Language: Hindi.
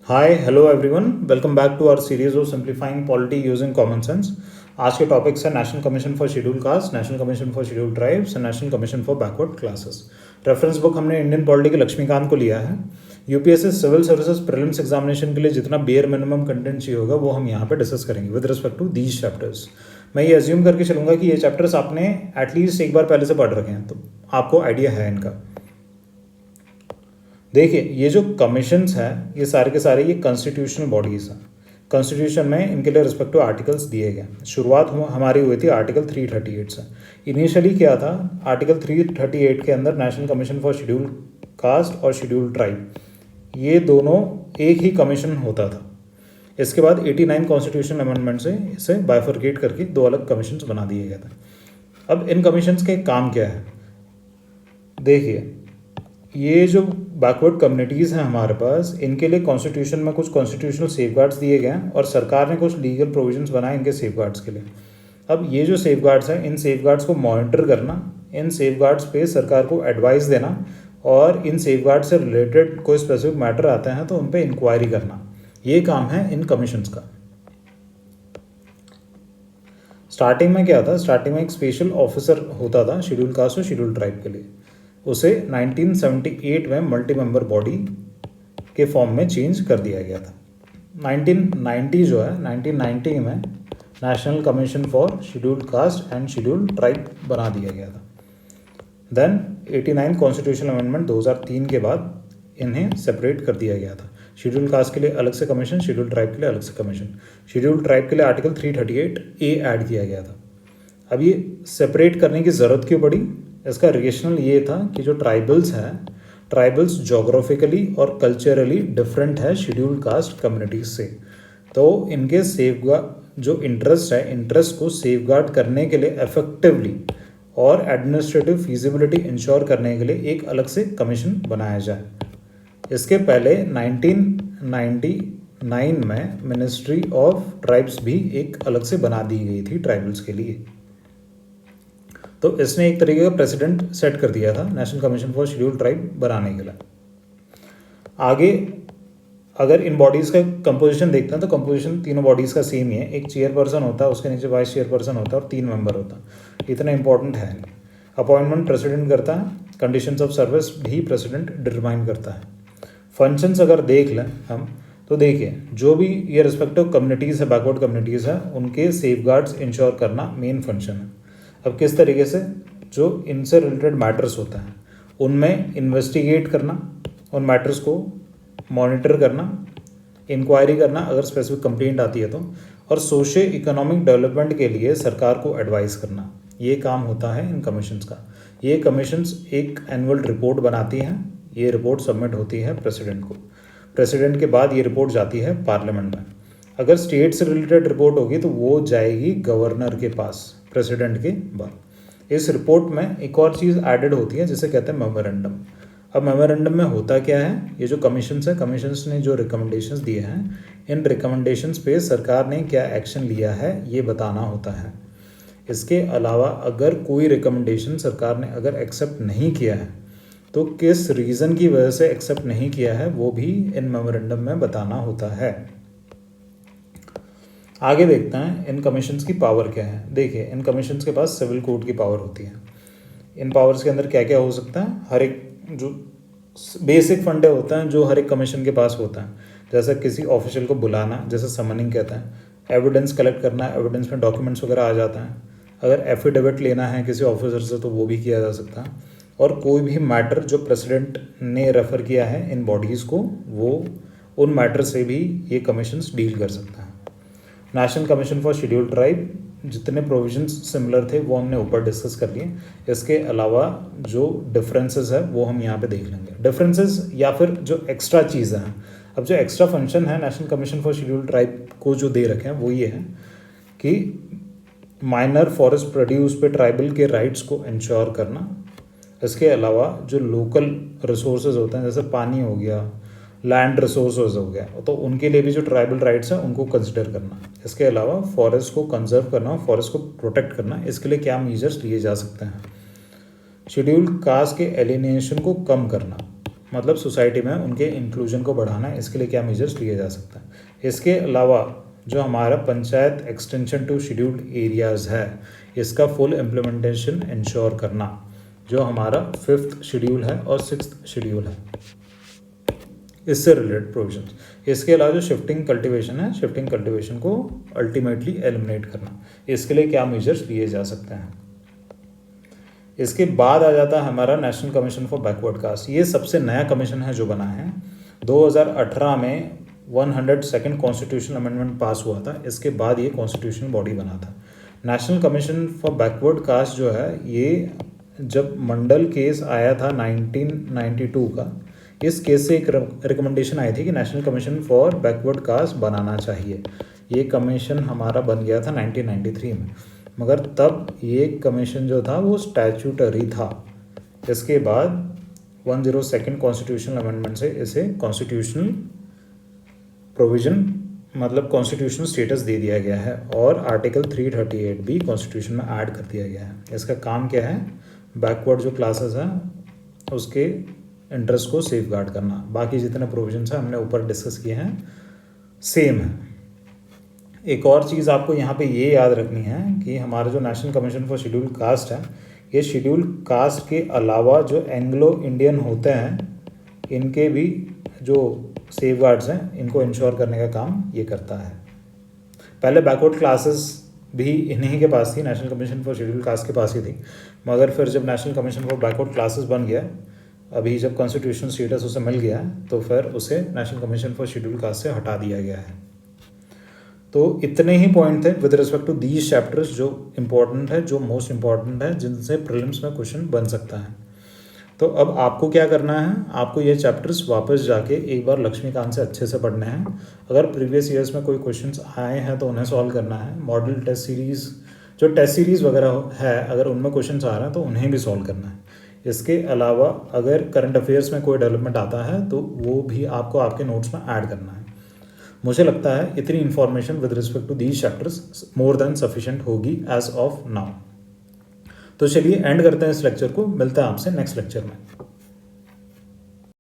Hi hello everyone, welcome back to our series of simplifying polity using common sense. आज के टॉपिक्स है national commission for scheduled caste, national commission for scheduled tribes and national commission for backward classes. Reference book हमने इंडियन पॉलिटी के लक्ष्मीकांत को लिया है। UPSC civil services prelims examination के लिए जितना बेयर मिनिमम कंटेंट चाहिए होगा वो हम यहाँ पे डिस्कस करेंगे with respect to these chapters. मैं ये अज्यूम करके चलूंगा कि ये चैप्टर्स आपने एटलीस्ट एक बार पहले से पढ़ रखे हैं, तो आपको आइडिया है इनका। देखिए, ये जो कमीशंस हैं ये सारे के सारे ये कॉन्स्टिट्यूशनल बॉडीज़ हैं। कॉन्स्टिट्यूशन में इनके लिए रिस्पेक्टिव आर्टिकल्स दिए गए। शुरुआत हमारी हुई थी आर्टिकल 338 से। इनिशियली क्या था, आर्टिकल 338 के अंदर national commission for scheduled cast और शेड्यूल ट्राइब ये दोनों एक ही कमीशन होता था। इसके बाद 89 कॉन्स्टिट्यूशनल अमेंडमेंट से इसे बाइफरकेट करके दो अलग कमीशंस बना दिए गए थे। अब इन कमीशंस के काम क्या है, देखिए, ये जो बैकवर्ड कम्युनिटीज़ हैं हमारे पास, इनके लिए कॉन्स्टिट्यूशन में कुछ कॉन्स्टिट्यूशनल सेफगार्ड्स दिए गए हैं और सरकार ने कुछ लीगल प्रोविजंस बनाए इनके सेफगार्ड्स के लिए। अब ये जो सेफगार्ड्स हैं, इन सेफगार्ड्स को मॉनिटर करना, इन सेफगार्ड्स पे सरकार को एडवाइस देना और इन सेफगार्ड से रिलेटेड कोई स्पेसिफिक मैटर आते हैं तो उन पर इंक्वायरी करना, ये काम है इन कमीशंस का। स्टार्टिंग में क्या था, स्टार्टिंग में एक स्पेशल ऑफिसर होता था शेड्यूल कास्ट और शेड्यूल ट्राइब के लिए। उसे 1978 में मल्टी मेंबर बॉडी के फॉर्म में चेंज कर दिया गया था। 1990 जो है, 1990 में national commission for scheduled cast and schedule tribe बना दिया गया था। देन 89 कॉन्स्टिट्यूशनल अमेंडमेंट 2003 के बाद इन्हें सेपरेट कर दिया गया था। शेड्यूल कास्ट के लिए अलग से कमीशन, शेड्यूल ट्राइब के लिए अलग से कमीशन। शेड्यूल ट्राइब के लिए आर्टिकल 338A ऐड किया गया था। अब ये सेपरेट करने की ज़रूरत क्यों पड़ी, इसका रेशनल ये था कि जो ट्राइबल्स हैं, ट्राइबल्स जोग्राफिकली और कल्चरली डिफरेंट है शेड्यूल कास्ट कम्युनिटीज से, तो इनके सेफगार्ड जो इंटरेस्ट है, इंटरेस्ट को सेफगार्ड करने के लिए इफेक्टिवली और एडमिनिस्ट्रेटिव फीजिबिलिटी इंश्योर करने के लिए एक अलग से कमीशन बनाया जाए। इसके पहले 1999 में मिनिस्ट्री ऑफ ट्राइब्स भी एक अलग से बना दी गई थी ट्राइबल्स के लिए। तो इसने एक तरीके का प्रेसिडेंट सेट कर दिया था national commission for schedule tribe बनाने के लिए। आगे अगर इन बॉडीज़ का कंपोजिशन देखते हैं तो कंपोजिशन तीनों बॉडीज़ का सेम ही है। एक चेयरपर्सन होता है, उसके नीचे वाइस चेयरपर्सन होता है और 3 मेंबर होता है। इतना इंपॉर्टेंट है नहीं। अपॉइंटमेंट प्रेसिडेंट करता है, कंडीशंस ऑफ सर्विस भी प्रेसिडेंट डिटरमाइन करता है। फंक्शंस अगर देख लें हम तो देखिए, जो भी ये रिस्पेक्टिव कम्युनिटीज़ है, बैकवर्ड कम्युनिटीज़ है, उनके सेफगार्ड्स इंश्योर करना मेन फंक्शन है। अब किस तरीके से, जो इनसे रिलेटेड मैटर्स होता है उनमें इन्वेस्टिगेट करना, उन मैटर्स को मॉनिटर करना, इंक्वायरी करना अगर स्पेसिफिक कंप्लेंट आती है तो, और सोशो इकोनॉमिक डेवलपमेंट के लिए सरकार को एडवाइस करना, ये काम होता है इन कमीशंस का। ये कमीशंस एक एनुअल रिपोर्ट बनाती हैं, ये रिपोर्ट सबमिट होती है प्रेसिडेंट को। प्रेसिडेंट के बाद ये रिपोर्ट जाती है पार्लियामेंट में। अगर स्टेट से रिलेटेड रिपोर्ट होगी तो वो जाएगी गवर्नर के पास प्रेसिडेंट के बाद। इस रिपोर्ट में एक और चीज़ एडेड होती है जिसे कहते हैं मेमोरेंडम। अब मेमोरेंडम में होता क्या है, ये जो कमीशंस है, कमीशंस ने जो रिकमेंडेशंस दिए हैं, इन रिकमेंडेशंस पे सरकार ने क्या एक्शन लिया है ये बताना होता है। इसके अलावा अगर कोई रिकमेंडेशन सरकार ने अगर एक्सेप्ट नहीं किया है तो किस रीज़न की वजह से एक्सेप्ट नहीं किया है वो भी इन मेमोरेंडम में बताना होता है। आगे देखते हैं इन कमीशंस की पावर क्या है। देखिए, इन कमीशंस के पास सिविल कोड की पावर होती है। इन पावर्स के अंदर क्या क्या हो सकता है, हर एक जो बेसिक फंडे होते हैं जो हर एक कमीशन के पास होता है, जैसे किसी ऑफिशियल को बुलाना, जैसे समनिंग कहते हैं, एविडेंस कलेक्ट करना, एविडेंस में डॉक्यूमेंट्स वगैरह आ जाता है, अगर एफिडेविट लेना है किसी ऑफिसर से तो वो भी किया जा सकता है, और कोई भी मैटर जो प्रेसिडेंट ने रेफ़र किया है इन बॉडीज़ को, वो उन मैटर से भी ये कमीशंस डील कर सकता है। National commission for schedule tribe जितने प्रोविजंस सिमिलर थे वो हमने ऊपर डिस्कस कर लिए। इसके अलावा जो डिफरेंसेस है वो हम यहाँ पे देख लेंगे। डिफरेंसेस या फिर जो एक्स्ट्रा चीज़ें हैं, अब जो एक्स्ट्रा फंक्शन है national commission for schedule tribe को जो दे रखे हैं वो ये है कि माइनर फॉरेस्ट प्रोड्यूस पे ट्राइबल के राइट्स को इंश्योर करना। इसके अलावा जो लोकल रिसोर्सेज होते हैं, जैसे पानी हो गया, लैंड रिसोर्सेज हो गया, तो उनके लिए भी जो ट्राइबल राइट्स हैं उनको कंसिडर करना। इसके अलावा फॉरेस्ट को कंजर्व करना, फॉरेस्ट को प्रोटेक्ट करना, इसके लिए क्या मेजर्स लिए जा सकते हैं। शेड्यूल कास्ट के एलिनेशन को कम करना, मतलब सोसाइटी में उनके इंक्लूजन को बढ़ाना, इसके लिए क्या मेजर्स लिए जा सकता है। इसके अलावा जो हमारा panchayat extension to scheduled areas है, इसका फुल इम्प्लीमेंटेशन इंश्योर करना, जो हमारा 5th शेड्यूल है और 6th शेड्यूल है, इससे रिलेटेड प्रोविजंस। इसके अलावा जो शिफ्टिंग कल्टीवेशन है, शिफ्टिंग कल्टीवेशन को अल्टीमेटली एलिमिनेट करना, इसके लिए क्या मेजर्स लिए जा सकते हैं। इसके बाद आ जाता है हमारा national commission for backward cast. ये सबसे नया कमीशन है जो बना है। 2018 में 102nd कॉन्स्टिट्यूशनल अमेंडमेंट पास हुआ था, इसके बाद ये कॉन्स्टिट्यूशनल बॉडी बना था। National commission for backward cast जो है, ये जब मंडल केस आया था 1992 का, इस केस से एक रिकमेंडेशन आई थी कि national commission for backward caste बनाना चाहिए। ये कमीशन हमारा बन गया था 1993 में, मगर तब ये कमीशन जो था वो स्टैट्यूटरी था। इसके बाद 102nd कॉन्स्टिट्यूशनल अमेंडमेंट से इसे कॉन्स्टिट्यूशनल प्रोविजन मतलब कॉन्स्टिट्यूशनल स्टेटस दे दिया गया है और आर्टिकल 338 भी कॉन्स्टिट्यूशन में ऐड कर दिया गया है। इसका काम क्या है, बैकवर्ड जो क्लासेस हैं उसके इंटरेस्ट को सेफ गार्ड करना। बाकी जितने प्रोविजंस हैं हमने ऊपर डिस्कस किए हैं, सेम है। एक और चीज़ आपको यहाँ पे ये याद रखनी है कि हमारा जो national commission for scheduled cast है, ये शेड्यूल्ड कास्ट के अलावा जो एंग्लो इंडियन होते हैं, इनके भी जो सेफ गार्ड्स हैं, इनको इंश्योर करने का काम ये करता है। पहले बैकवर्ड क्लासेस भी इन्हीं के पास थी, national commission for scheduled cast के पास ही थी, मगर फिर जब national commission for backward classes बन गया, अभी जब कॉन्स्टिट्यूशनल स्टेटस उसे मिल गया, तो फिर उसे national commission for scheduled caste से हटा दिया गया है। तो इतने ही पॉइंट थे with respect to these chapters जो इम्पोर्टेंट है, जो मोस्ट इम्पॉर्टेंट है, जिनसे प्रीलिम्स में क्वेश्चन बन सकता है। तो अब आपको क्या करना है, आपको ये चैप्टर्स वापस जाके एक बार लक्ष्मीकांत से अच्छे से पढ़ने हैं। अगर प्रीवियस ईयर्स में कोई क्वेश्चंस आए हैं तो उन्हें सॉल्व करना है। मॉडल टेस्ट सीरीज़, जो टेस्ट सीरीज़ वगैरह है, अगर उनमें क्वेश्चंस आ रहे हैं तो उन्हें भी सॉल्व करना है। इसके अलावा अगर करंट अफेयर्स में कोई डेवलपमेंट आता है तो वो भी आपको आपके नोट्स में ऐड करना है। मुझे लगता है इतनी information with respect to these chapters more than sufficient होगी एज ऑफ नाउ। तो चलिए एंड करते हैं इस लेक्चर को, मिलता है आपसे नेक्स्ट लेक्चर में।